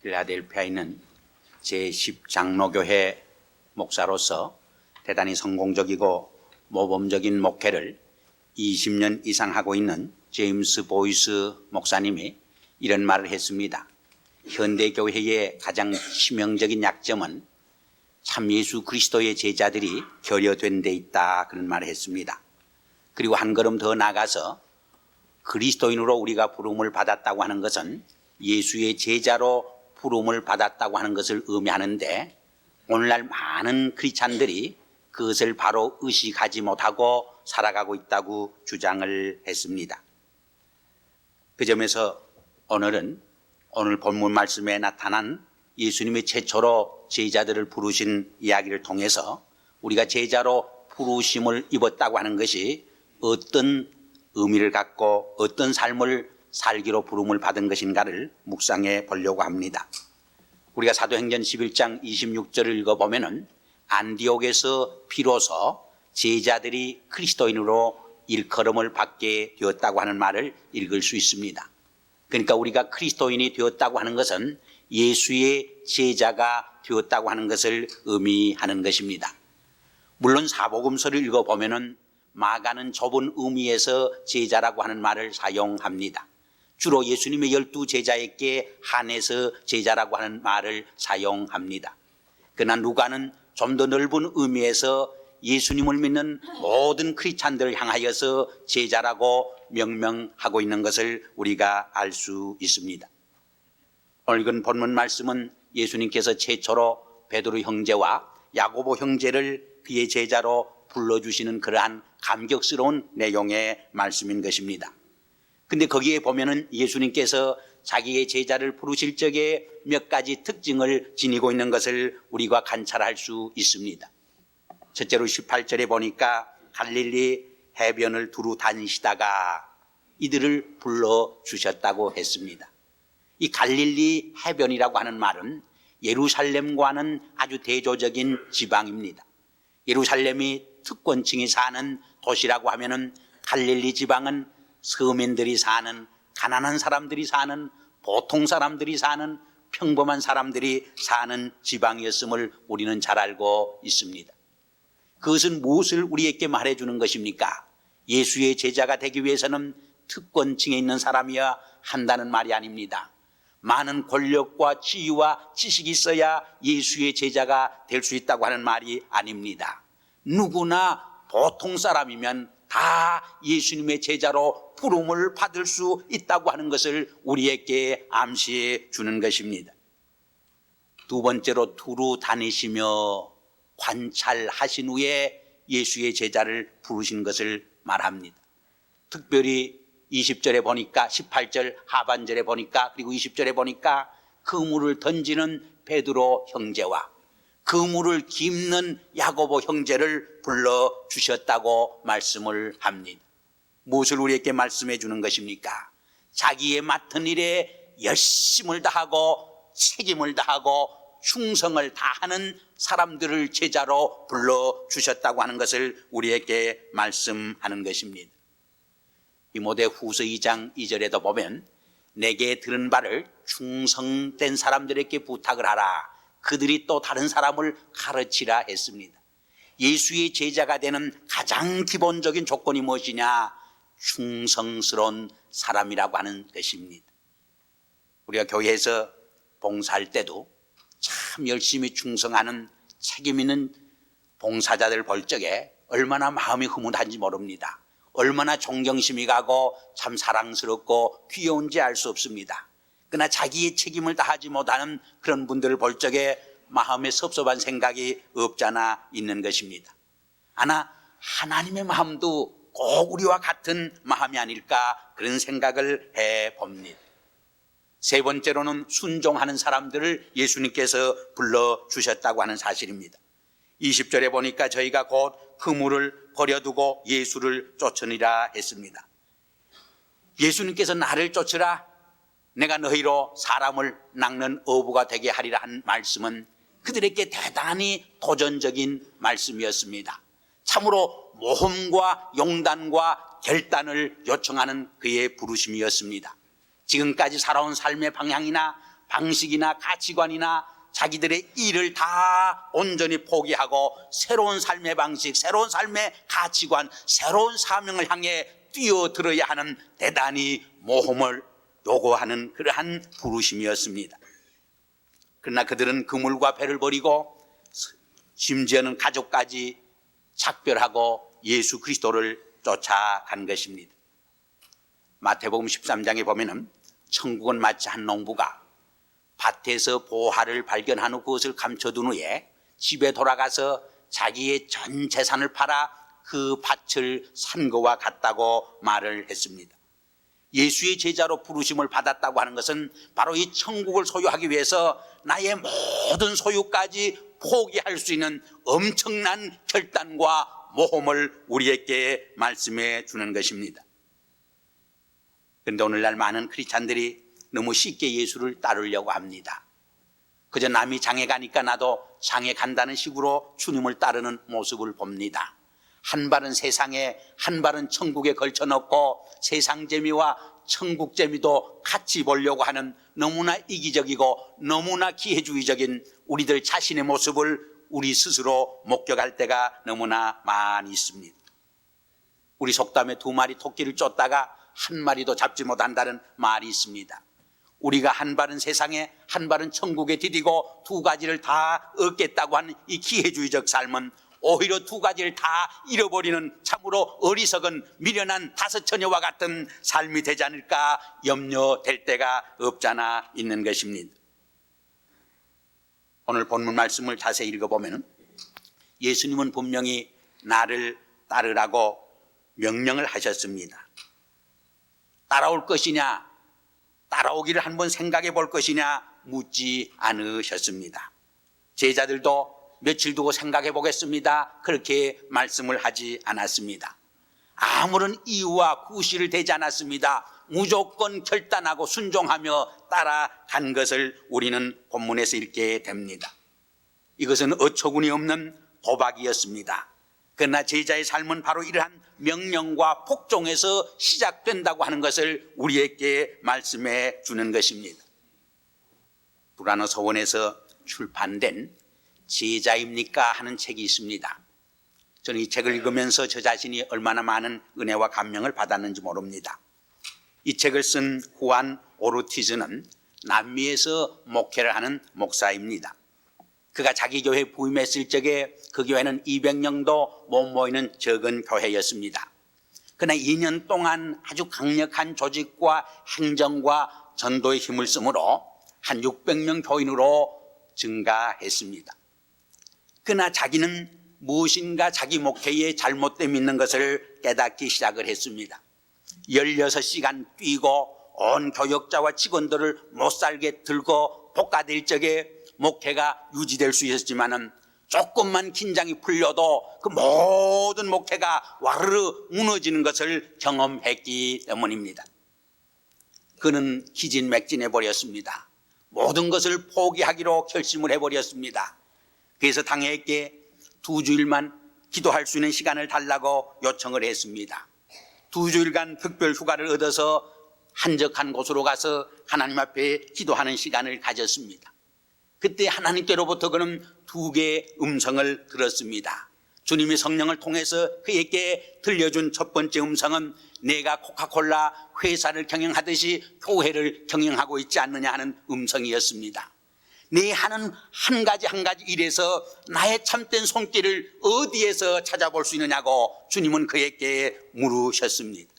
필라델피아에 있는 제10장로교회 목사로서 대단히 성공적이고 모범적인 목회를 20년 이상 하고 있는 제임스 보이스 목사님이 이런 말을 했습니다. 현대교회의 가장 치명적인 약점은 참 예수 그리스도의 제자들이 결여된 데 있다, 그런 말을 했습니다. 그리고 한 걸음 더 나가서 그리스도인으로 우리가 부름을 받았다고 하는 것은 예수의 제자로 부름을 받았다고 하는 것을 의미하는데, 오늘날 많은 크리스찬들이 그것을 바로 의식하지 못하고 살아가고 있다고 주장을 했습니다. 그 점에서 오늘 본문 말씀에 나타난 예수님이 최초로 제자들을 부르신 이야기를 통해서 우리가 제자로 부르심을 입었다고 하는 것이 어떤 의미를 갖고 어떤 삶을 살기로 부름을 받은 것인가를 묵상해 보려고 합니다. 우리가 사도행전 11장 26절을 읽어보면 안디옥에서 비로소 제자들이 그리스도인으로 일컬음을 받게 되었다고 하는 말을 읽을 수 있습니다. 그러니까 우리가 그리스도인이 되었다고 하는 것은 예수의 제자가 되었다고 하는 것을 의미하는 것입니다. 물론 사복음서를 읽어보면 마가는 좁은 의미에서 제자라고 하는 말을 사용합니다. 주로 예수님의 12제자에게 한해서 제자라고 하는 말을 사용합니다. 그러나 누가는 좀 더 넓은 의미에서 예수님을 믿는 모든 크리스찬들을 향하여서 제자라고 명명하고 있는 것을 우리가 알 수 있습니다. 오늘 읽은 본문 말씀은 예수님께서 최초로 베드로 형제와 야고보 형제를 그의 제자로 불러주시는 그러한 감격스러운 내용의 말씀인 것입니다. 근데 거기에 보면은 예수님께서 자기의 제자를 부르실 적에 몇 가지 특징을 지니고 있는 것을 우리가 관찰할 수 있습니다. 첫째로 18절에 보니까 갈릴리 해변을 두루 다니시다가 이들을 불러주셨다고 했습니다. 이 갈릴리 해변이라고 하는 말은 예루살렘과는 아주 대조적인 지방입니다. 예루살렘이 특권층이 사는 도시라고 하면은 갈릴리 지방은 서민들이 사는, 가난한 사람들이 사는, 보통 사람들이 사는, 평범한 사람들이 사는 지방이었음을 우리는 잘 알고 있습니다. 그것은 무엇을 우리에게 말해주는 것입니까? 예수의 제자가 되기 위해서는 특권층에 있는 사람이어야 한다는 말이 아닙니다. 많은 권력과 지위와 지식이 있어야 예수의 제자가 될 수 있다고 하는 말이 아닙니다. 누구나 보통 사람이면 다 예수님의 제자로 부름을 받을 수 있다고 하는 것을 우리에게 암시해 주는 것입니다. 두 번째로 두루 다니시며 관찰하신 후에 예수의 제자를 부르신 것을 말합니다. 특별히 20절에 보니까, 18절 하반절에 보니까, 그리고 20절에 보니까 그물을 던지는 베드로 형제와 그물을 깁는 야고보 형제를 불러주셨다고 말씀을 합니다. 무엇을 우리에게 말씀해 주는 것입니까? 자기의 맡은 일에 열심을 다하고 책임을 다하고 충성을 다하는 사람들을 제자로 불러주셨다고 하는 것을 우리에게 말씀하는 것입니다. 디모데후서 2장 2절에도 보면 내게 들은 바를 충성된 사람들에게 부탁을 하라. 그들이 또 다른 사람을 가르치라 했습니다. 예수의 제자가 되는 가장 기본적인 조건이 무엇이냐? 충성스러운 사람이라고 하는 것입니다. 우리가 교회에서 봉사할 때도 참 열심히 충성하는 책임 있는 봉사자들 볼 적에 얼마나 마음이 흐뭇한지 모릅니다. 얼마나 존경심이 가고 참 사랑스럽고 귀여운지 알 수 없습니다. 그러나 자기의 책임을 다하지 못하는 그런 분들을 볼 적에 마음에 섭섭한 생각이 없잖아 있는 것입니다. 하나 하나님의 마음도 꼭 우리와 같은 마음이 아닐까, 그런 생각을 해봅니다. 세 번째로는 순종하는 사람들을 예수님께서 불러주셨다고 하는 사실입니다. 20절에 보니까 저희가 곧 그물을 버려두고 예수를 쫓으니라 했습니다. 예수님께서 나를 쫓으라, 내가 너희로 사람을 낚는 어부가 되게 하리라 한 말씀은 그들에게 대단히 도전적인 말씀이었습니다. 참으로 모험과 용단과 결단을 요청하는 그의 부르심이었습니다. 지금까지 살아온 삶의 방향이나 방식이나 가치관이나 자기들의 일을 다 온전히 포기하고 새로운 삶의 방식, 새로운 삶의 가치관, 새로운 사명을 향해 뛰어들어야 하는 대단히 모험을 요구하는 그러한 부르심이었습니다. 그러나 그들은 그물과 배를 버리고 심지어는 가족까지 작별하고 예수 그리스도를 쫓아간 것입니다. 마태복음 13장에 보면은 천국은 마치 한 농부가 밭에서 보화를 발견한 후 그것을 감춰둔 후에 집에 돌아가서 자기의 전 재산을 팔아 그 밭을 산 것과 같다고 말을 했습니다. 예수의 제자로 부르심을 받았다고 하는 것은 바로 이 천국을 소유하기 위해서 나의 모든 소유까지 포기할 수 있는 엄청난 결단과 모험을 우리에게 말씀해 주는 것입니다. 그런데 오늘날 많은 크리스찬들이 너무 쉽게 예수를 따르려고 합니다. 그저 남이 장에 가니까 나도 장에 간다는 식으로 주님을 따르는 모습을 봅니다. 한 발은 세상에, 한 발은 천국에 걸쳐놓고 세상 재미와 천국 재미도 같이 보려고 하는 너무나 이기적이고 너무나 기회주의적인 우리들 자신의 모습을 우리 스스로 목격할 때가 너무나 많이 있습니다. 우리 속담에 2마리 토끼를 쫓다가 한 마리도 잡지 못한다는 말이 있습니다. 우리가 한 발은 세상에, 한 발은 천국에 디디고 2가지를 다 얻겠다고 하는 이 기회주의적 삶은 오히려 2가지를 다 잃어버리는 참으로 어리석은 미련한 5처녀와 같은 삶이 되지 않을까 염려될 때가 없잖아 있는 것입니다. 오늘 본문 말씀을 자세히 읽어보면 예수님은 분명히 나를 따르라고 명령을 하셨습니다. 따라올 것이냐, 따라오기를 한번 생각해 볼 것이냐 묻지 않으셨습니다. 제자들도 며칠 두고 생각해 보겠습니다, 그렇게 말씀을 하지 않았습니다. 아무런 이유와 구실을 대지 않았습니다. 무조건 결단하고 순종하며 따라간 것을 우리는 본문에서 읽게 됩니다. 이것은 어처구니 없는 도박이었습니다. 그러나 제자의 삶은 바로 이러한 명령과 복종에서 시작된다고 하는 것을 우리에게 말씀해 주는 것입니다. 브라너 서원에서 출판된 제자입니까 하는 책이 있습니다. 저는 이 책을 읽으면서 저 자신이 얼마나 많은 은혜와 감명을 받았는지 모릅니다. 이 책을 쓴 후안 오르티즈는 남미에서 목회를 하는 목사입니다. 그가 자기 교회에 부임했을 적에 그 교회는 200명도 못 모이는 적은 교회였습니다. 그러나 2년 동안 아주 강력한 조직과 행정과 전도의 힘을 쓰므로 한 600명 교인으로 증가했습니다. 그러나 자기는 무엇인가 자기 목회에 잘못됨이 있는 것을 깨닫기 시작을 했습니다. 16시간 뛰고 온 교역자와 직원들을 못살게 들고 볶아댈 적에 목회가 유지될 수 있었지만은 조금만 긴장이 풀려도 그 모든 목회가 와르르 무너지는 것을 경험했기 때문입니다. 그는 기진맥진해 버렸습니다. 모든 것을 포기하기로 결심을 해버렸습니다. 그래서 당회에게 2주일만 기도할 수 있는 시간을 달라고 요청을 했습니다. 2주일간 특별 휴가를 얻어서 한적한 곳으로 가서 하나님 앞에 기도하는 시간을 가졌습니다. 그때 하나님께로부터 그는 2개의 음성을 들었습니다. 주님이 성령을 통해서 그에게 들려준 첫 번째 음성은 내가 코카콜라 회사를 경영하듯이 교회를 경영하고 있지 않느냐 하는 음성이었습니다. 네 하는 한 가지 일에서 나의 참된 손길을 어디에서 찾아볼 수 있느냐고 주님은 그에게 물으셨습니다.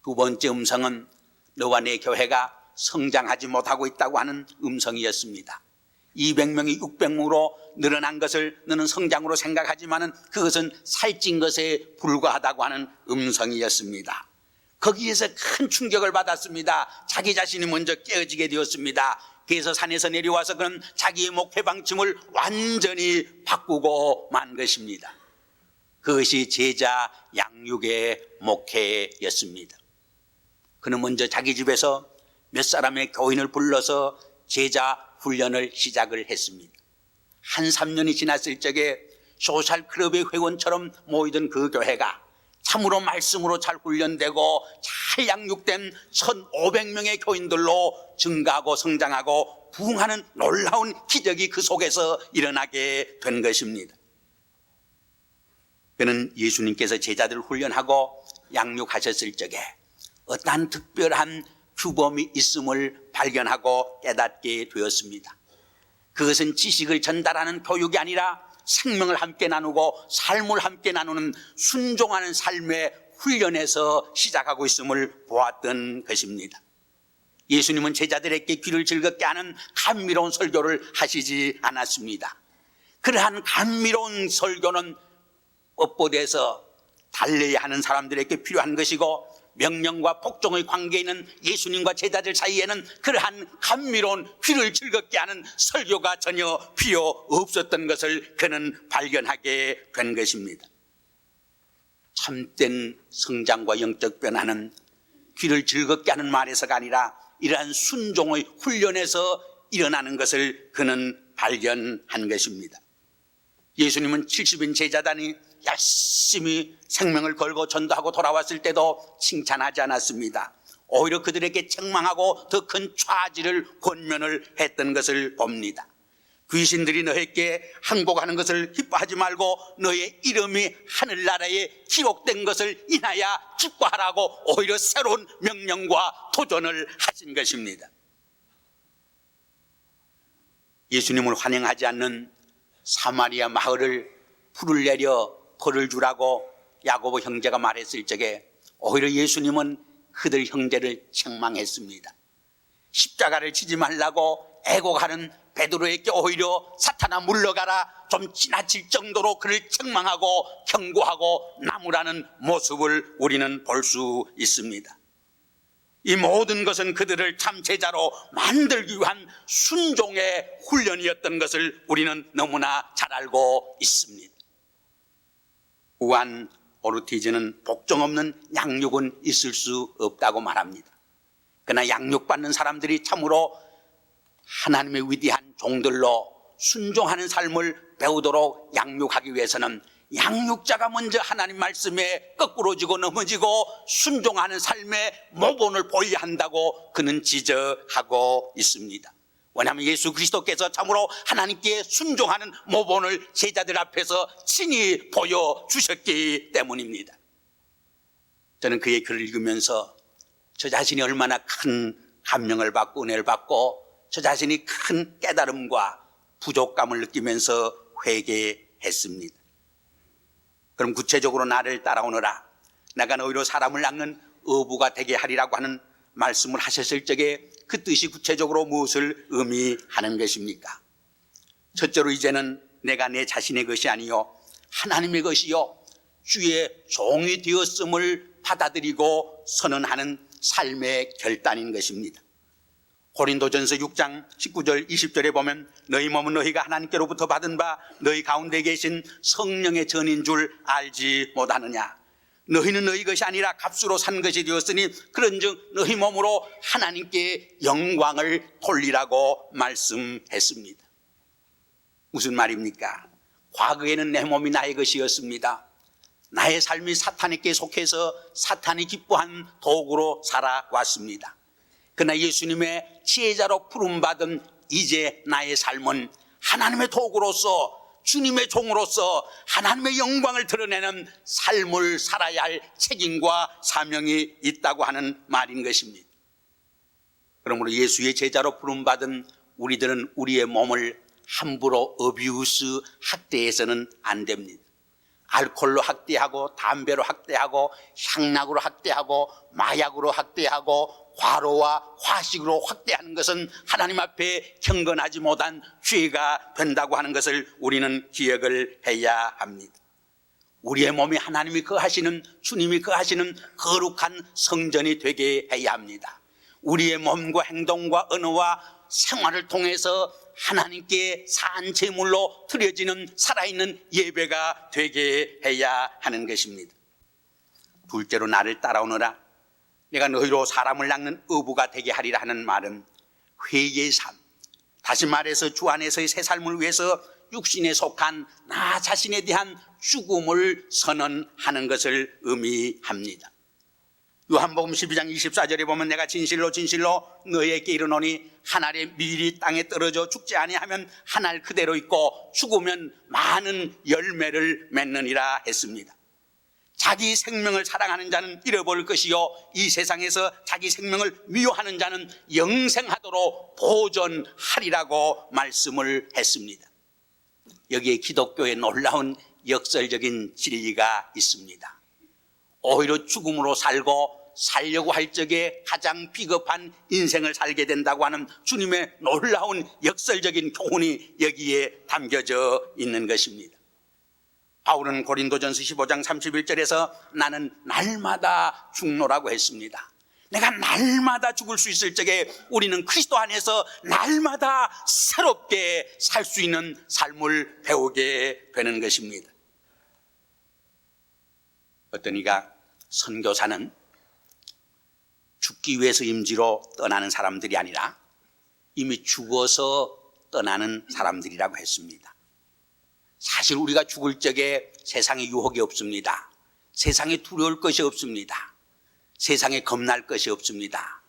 2번째 음성은 너와 내 교회가 성장하지 못하고 있다고 하는 음성이었습니다. 200명이 600명으로 늘어난 것을 너는 성장으로 생각하지만은 그것은 살찐 것에 불과하다고 하는 음성이었습니다. 거기에서 큰 충격을 받았습니다. 자기 자신이 먼저 깨어지게 되었습니다. 그래서 산에서 내려와서 그는 자기의 목회 방침을 완전히 바꾸고 만 것입니다. 그것이 제자 양육의 목회였습니다. 그는 먼저 자기 집에서 몇 사람의 교인을 불러서 제자 훈련을 시작을 했습니다. 한 3년이 지났을 적에 소셜 클럽의 회원처럼 모이던 그 교회가 참으로 말씀으로 잘 훈련되고 잘 양육된 1,500명의 교인들로 증가하고 성장하고 부흥하는 놀라운 기적이 그 속에서 일어나게 된 것입니다. 그는 예수님께서 제자들을 훈련하고 양육하셨을 적에 어떠한 특별한 규범이 있음을 발견하고 깨닫게 되었습니다. 그것은 지식을 전달하는 교육이 아니라 생명을 함께 나누고 삶을 함께 나누는 순종하는 삶의 훈련에서 시작하고 있음을 보았던 것입니다. 예수님은 제자들에게 귀를 즐겁게 하는 감미로운 설교를 하시지 않았습니다. 그러한 감미로운 설교는 뻣뻣해서 달래야 하는 사람들에게 필요한 것이고, 명령과 복종의 관계에 있는 예수님과 제자들 사이에는 그러한 감미로운 귀를 즐겁게 하는 설교가 전혀 필요 없었던 것을 그는 발견하게 된 것입니다. 참된 성장과 영적 변화는 귀를 즐겁게 하는 말에서가 아니라 이러한 순종의 훈련에서 일어나는 것을 그는 발견한 것입니다. 예수님은 70인 제자단이 열심히 생명을 걸고 전도하고 돌아왔을 때도 칭찬하지 않았습니다. 오히려 그들에게 책망하고 더 큰 좌지를 권면을 했던 것을 봅니다. 귀신들이 너에게 항복하는 것을 기뻐하지 말고 너의 이름이 하늘나라에 기록된 것을 인하여 기뻐하라고 오히려 새로운 명령과 도전을 하신 것입니다. 예수님을 환영하지 않는 사마리아 마을을 불을 내려 벌을 주라고 야고보 형제가 말했을 적에 오히려 예수님은 그들 형제를 책망했습니다. 십자가를 지지 말라고 애곡하는 베드로에게 오히려 사탄아 물러가라 좀 지나칠 정도로 그를 책망하고 경고하고 나무라는 모습을 우리는 볼 수 있습니다. 이 모든 것은 그들을 참 제자로 만들기 위한 순종의 훈련이었던 것을 우리는 너무나 잘 알고 있습니다. 우한 오르티즈는 복종 없는 양육은 있을 수 없다고 말합니다. 그러나 양육받는 사람들이 참으로 하나님의 위대한 종들로 순종하는 삶을 배우도록 양육하기 위해서는 양육자가 먼저 하나님 말씀에 거꾸로 지고 넘어지고 순종하는 삶의 모본을 보여야 한다고 그는 지적하고 있습니다. 왜냐하면 예수 그리스도께서 참으로 하나님께 순종하는 모본을 제자들 앞에서 친히 보여주셨기 때문입니다. 저는 그의 글을 읽으면서 저 자신이 얼마나 큰 감명을 받고 은혜를 받고 저 자신이 큰 깨달음과 부족감을 느끼면서 회개했습니다. 그럼 구체적으로 나를 따라오너라, 내가 너희로 사람을 낚는 어부가 되게 하리라고 하는 말씀을 하셨을 적에 그 뜻이 구체적으로 무엇을 의미하는 것입니까? 첫째로 이제는 내가 내 자신의 것이 아니요 하나님의 것이요 주의 종이 되었음을 받아들이고 선언하는 삶의 결단인 것입니다. 고린도전서 6장 19절 20절에 보면 너희 몸은 너희가 하나님께로부터 받은 바 너희 가운데 계신 성령의 전인 줄 알지 못하느냐. 너희는 너희 것이 아니라 값으로 산 것이 되었으니 그런즉 너희 몸으로 하나님께 영광을 돌리라고 말씀했습니다. 무슨 말입니까? 과거에는 내 몸이 나의 것이었습니다. 나의 삶이 사탄에게 속해서 사탄이 기뻐한 도구로 살아왔습니다. 그러나 예수님의 지혜자로 부름받은 이제 나의 삶은 하나님의 도구로서 주님의 종으로서 하나님의 영광을 드러내는 삶을 살아야 할 책임과 사명이 있다고 하는 말인 것입니다. 그러므로 예수의 제자로 부름받은 우리들은 우리의 몸을 함부로 어뷰스 학대해서는 안 됩니다. 알코올로 학대하고 담배로 학대하고 향락으로 학대하고 마약으로 학대하고 과로와 화식으로 확대하는 것은 하나님 앞에 경건하지 못한 죄가 된다고 하는 것을 우리는 기억을 해야 합니다. 우리의 몸이 하나님이 거하시는 주님이 거하시는 거룩한 성전이 되게 해야 합니다. 우리의 몸과 행동과 언어와 생활을 통해서 하나님께 산 제물로 드려지는 살아있는 예배가 되게 해야 하는 것입니다. 둘째로 나를 따라오너라, 내가 너희로 사람을 낚는 어부가 되게 하리라 하는 말은 회개의 삶, 다시 말해서 주 안에서의 새 삶을 위해서 육신에 속한 나 자신에 대한 죽음을 선언하는 것을 의미합니다. 요한복음 12장 24절에 보면 내가 진실로 진실로 너희에게 이르노니 한 알의 밀이 땅에 떨어져 죽지 아니하면 한 알 그대로 있고 죽으면 많은 열매를 맺느니라 했습니다. 자기 생명을 사랑하는 자는 잃어버릴 것이요 이 세상에서 자기 생명을 미워하는 자는 영생하도록 보존하리라고 말씀을 했습니다. 여기에 기독교의 놀라운 역설적인 진리가 있습니다. 오히려 죽음으로 살려고 할 적에 가장 비겁한 인생을 살게 된다고 하는 주님의 놀라운 역설적인 교훈이 여기에 담겨져 있는 것입니다. 바울은 고린도전서 15장 31절에서 나는 날마다 죽노라고 했습니다. 내가 날마다 죽을 수 있을 적에 우리는 그리스도 안에서 날마다 새롭게 살 수 있는 삶을 배우게 되는 것입니다. 어떤 이가 선교사는 죽기 위해서 임지로 떠나는 사람들이 아니라 이미 죽어서 떠나는 사람들이라고 했습니다. 사실 우리가 죽을 적에 세상에 유혹이 없습니다. 세상에 두려울 것이 없습니다. 세상에 겁날 것이 없습니다.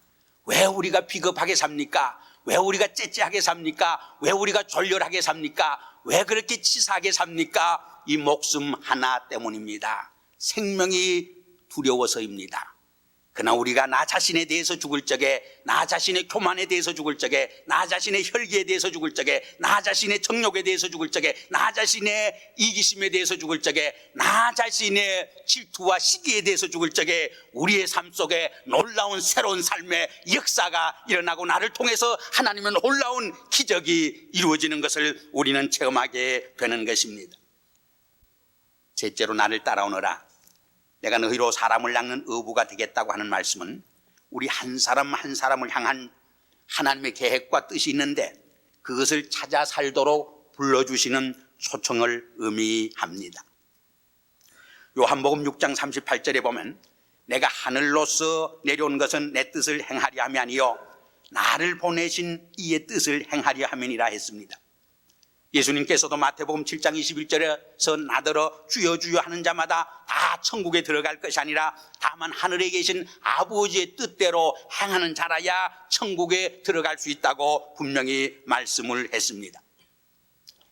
왜 우리가 비겁하게 삽니까? 왜 우리가 째째하게 삽니까? 왜 우리가 졸렬하게 삽니까? 왜 그렇게 치사하게 삽니까? 이 목숨 하나 때문입니다. 생명이 두려워서입니다. 그러나 우리가 나 자신에 대해서 죽을 적에, 나 자신의 교만에 대해서 죽을 적에, 나 자신의 혈기에 대해서 죽을 적에, 나 자신의 정욕에 대해서 죽을 적에, 나 자신의 이기심에 대해서 죽을 적에, 나 자신의 질투와 시기에 대해서 죽을 적에 우리의 삶 속에 놀라운 새로운 삶의 역사가 일어나고 나를 통해서 하나님의 놀라운 기적이 이루어지는 것을 우리는 체험하게 되는 것입니다. 셋째로 나를 따라오너라. 내가 너희로 사람을 낚는 어부가 되겠다고 하는 말씀은 우리 한 사람 한 사람을 향한 하나님의 계획과 뜻이 있는데 그것을 찾아 살도록 불러주시는 초청을 의미합니다. 요한복음 6장 38절에 보면 내가 하늘로서 내려온 것은 내 뜻을 행하려 함이 아니요 나를 보내신 이의 뜻을 행하려 함이니라 했습니다. 예수님께서도 마태복음 7장 21절에서 나더러 주여 주여 하는 자마다 다 천국에 들어갈 것이 아니라 다만 하늘에 계신 아버지의 뜻대로 행하는 자라야 천국에 들어갈 수 있다고 분명히 말씀을 했습니다.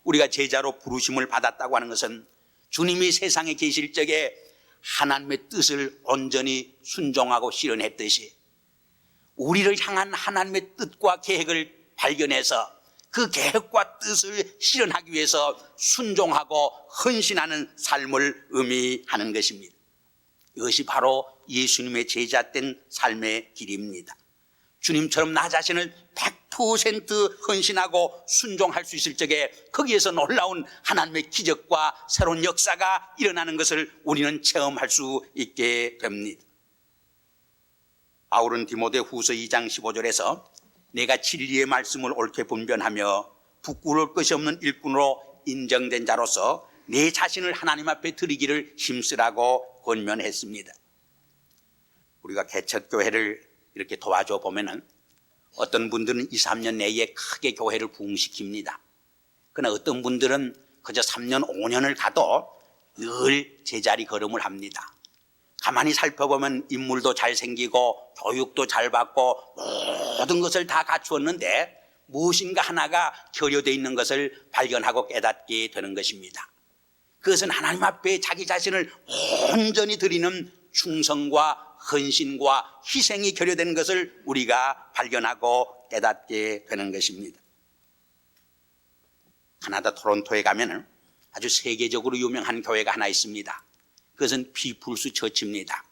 우리가 제자로 부르심을 받았다고 하는 것은 주님이 세상에 계실 적에 하나님의 뜻을 온전히 순종하고 실현했듯이 우리를 향한 하나님의 뜻과 계획을 발견해서 그 계획과 뜻을 실현하기 위해서 순종하고 헌신하는 삶을 의미하는 것입니다. 이것이 바로 예수님의 제자된 삶의 길입니다. 주님처럼 나 자신을 100% 헌신하고 순종할 수 있을 적에 거기에서 놀라운 하나님의 기적과 새로운 역사가 일어나는 것을 우리는 체험할 수 있게 됩니다. 바울은 디모데후서 2장 15절에서 내가 진리의 말씀을 옳게 분별하며 부끄러울 것이 없는 일꾼으로 인정된 자로서 내 자신을 하나님 앞에 드리기를 힘쓰라고 권면했습니다. 우리가 개척교회를 이렇게 도와줘 보면은 어떤 분들은 2, 3년 내에 크게 교회를 부흥시킵니다. 그러나 어떤 분들은 그저 3년, 5년을 가도 늘 제자리 걸음을 합니다. 가만히 살펴보면 인물도 잘생기고 교육도 잘 받고 모든 것을 다 갖추었는데 무엇인가 하나가 결여되어 있는 것을 발견하고 깨닫게 되는 것입니다. 그것은 하나님 앞에 자기 자신을 온전히 드리는 충성과 헌신과 희생이 결여된 것을 우리가 발견하고 깨닫게 되는 것입니다. 캐나다 토론토에 가면 아주 세계적으로 유명한 교회가 하나 있습니다. 그것은 피플스 처치입니다.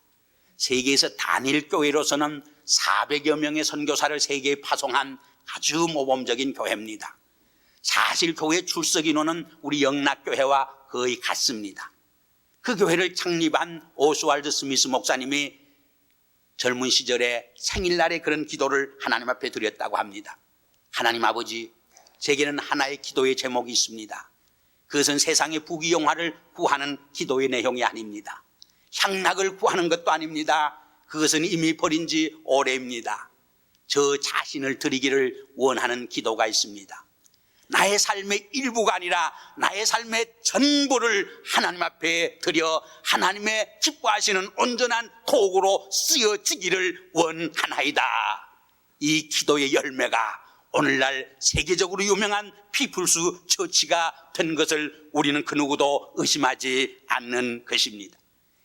세계에서 단일 교회로서는 400여 명의 선교사를 세계에 파송한 아주 모범적인 교회입니다. 사실 교회 출석 인원은 우리 영락교회와 거의 같습니다. 그 교회를 창립한 오스왈드 스미스 목사님이 젊은 시절에 생일날에 그런 기도를 하나님 앞에 드렸다고 합니다. 하나님 아버지, 제게는 하나의 기도의 제목이 있습니다. 그것은 세상의 부귀영화를 구하는 기도의 내용이 아닙니다. 향락을 구하는 것도 아닙니다. 그것은 이미 버린 지 오래입니다. 저 자신을 드리기를 원하는 기도가 있습니다. 나의 삶의 일부가 아니라 나의 삶의 전부를 하나님 앞에 드려 하나님의 기뻐하시는 온전한 도구로 쓰여지기를 원하나이다. 이 기도의 열매가 오늘날 세계적으로 유명한 피플스 처치가 된 것을 우리는 그 누구도 의심하지 않는 것입니다.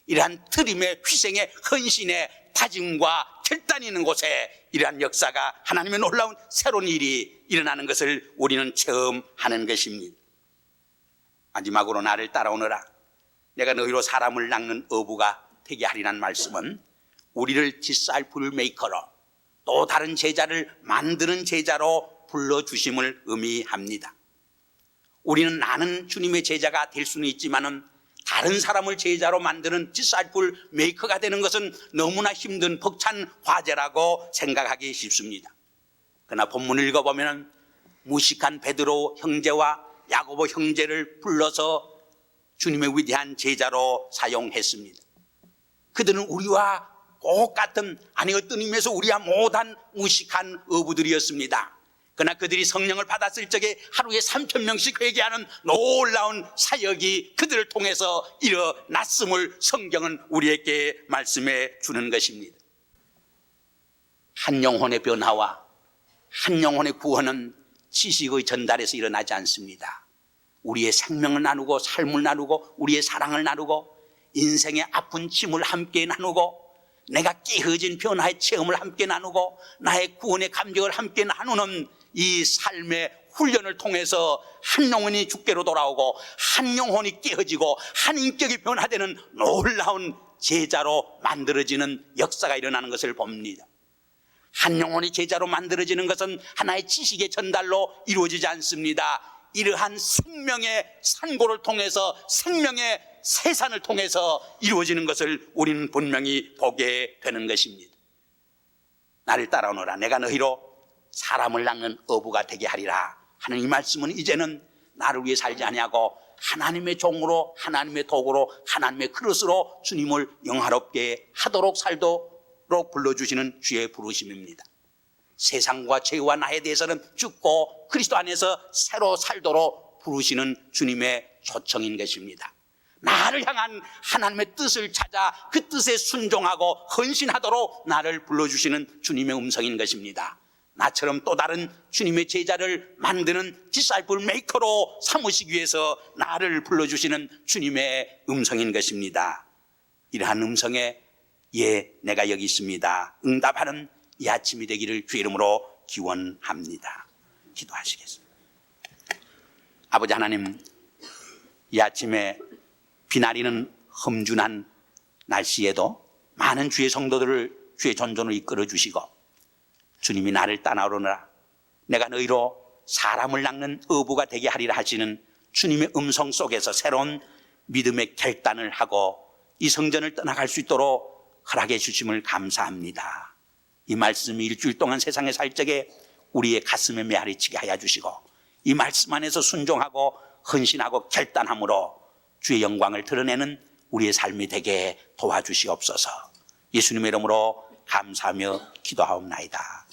이러한 트림의 희생의 헌신의 다짐과 결단이 있는 곳에 이러한 역사가 하나님의 놀라운 새로운 일이 일어나는 것을 우리는 체험하는 것입니다. 마지막으로 나를 따라오너라, 내가 너희로 사람을 낚는 어부가 되게 하리라는 말씀은 우리를 디사이플 메이커로, 또 다른 제자를 만드는 제자로 불러주심을 의미합니다. 우리는 나는 주님의 제자가 될 수는 있지만은 다른 사람을 제자로 만드는 디사이플 메이커가 되는 것은 너무나 힘든 벅찬 과제라고 생각하기 쉽습니다. 그러나 본문을 읽어보면 무식한 베드로 형제와 야고보 형제를 불러서 주님의 위대한 제자로 사용했습니다. 그들은 우리와 똑같은, 아니 어떤 의미에서 우리와 못한 무식한 어부들이었습니다. 그러나 그들이 성령을 받았을 적에 하루에 3,000명씩 회개하는 놀라운 사역이 그들을 통해서 일어났음을 성경은 우리에게 말씀해 주는 것입니다. 한 영혼의 변화와 한 영혼의 구원은 지식의 전달에서 일어나지 않습니다. 우리의 생명을 나누고 삶을 나누고 우리의 사랑을 나누고 인생의 아픈 짐을 함께 나누고 내가 깨어진 변화의 체험을 함께 나누고 나의 구원의 감격을 함께 나누는 이 삶의 훈련을 통해서 한 영혼이 주께로 돌아오고 한 영혼이 깨어지고 한 인격이 변화되는 놀라운 제자로 만들어지는 역사가 일어나는 것을 봅니다. 한 영혼이 제자로 만들어지는 것은 하나의 지식의 전달로 이루어지지 않습니다. 이러한 생명의 산고를 통해서, 생명의 세산을 통해서 이루어지는 것을 우리는 분명히 보게 되는 것입니다. 나를 따라오너라, 내가 너희로 사람을 낚는 어부가 되게 하리라 하는 이 말씀은 이제는 나를 위해 살지 아니하고 하나님의 종으로, 하나님의 도구로, 하나님의 그릇으로 주님을 영화롭게 하도록 살도록 불러주시는 주의 부르심입니다. 세상과 죄와 나에 대해서는 죽고 그리스도 안에서 새로 살도록 부르시는 주님의 초청인 것입니다. 나를 향한 하나님의 뜻을 찾아 그 뜻에 순종하고 헌신하도록 나를 불러주시는 주님의 음성인 것입니다. 나처럼 또 다른 주님의 제자를 만드는 디사이플 메이커로 삼으시기 위해서 나를 불러주시는 주님의 음성인 것입니다. 이러한 음성에 예, 내가 여기 있습니다 응답하는 이 아침이 되기를 주의 이름으로 기원합니다. 기도하시겠습니다. 아버지 하나님, 이 아침에 비나리는 험준한 날씨에도 많은 주의 성도들을 주의 전전으로 이끌어 주시고 주님이 나를 따라오너라, 내가 너희로 사람을 낚는 어부가 되게 하리라 하시는 주님의 음성 속에서 새로운 믿음의 결단을 하고 이 성전을 떠나갈 수 있도록 허락해 주심을 감사합니다. 이 말씀이 일주일 동안 세상에 살 적에 우리의 가슴에 메아리치게 하여 주시고 이 말씀 안에서 순종하고 헌신하고 결단함으로 주의 영광을 드러내는 우리의 삶이 되게 도와주시옵소서. 예수님의 이름으로 감사하며 기도하옵나이다.